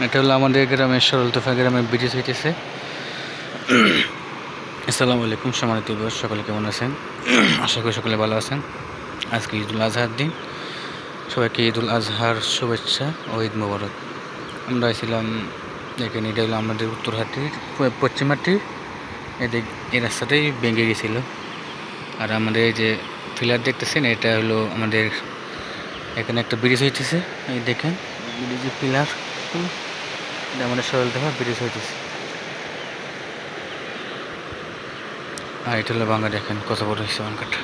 এটা হলো আমাদের গ্রামের সরলতফা গ্রামের ব্রিজ হইতেছে। আসসালামু আলাইকুম সম্মানিত ভিউয়ার, সকলে কেমন আছেন? আশা করি সকলে ভালো আছেন। আজকে ঈদুল আজহার দিন, সবাইকে ঈদুল আজহার শুভেচ্ছা ও ঈদ মোবারক। আমরা ছিলাম দেখেন, এটা হলো আমাদের উত্তরহাটির পশ্চিমহাটির এদিক, এই রাস্তাটাই ভেঙে গেছিল। আর আমাদের এই যে ফিলার দেখতেছেন, এটা হলো আমাদের এখানে একটা ব্রিজ হইতেছে। এই দেখেন ব্রিজের পিলার, এটা আমাদের সরলতফা ব্রিজ হইতেছে। আর এটা হলো বাংলা, দেখেন কত বড় হয়েছে বাংলাটা।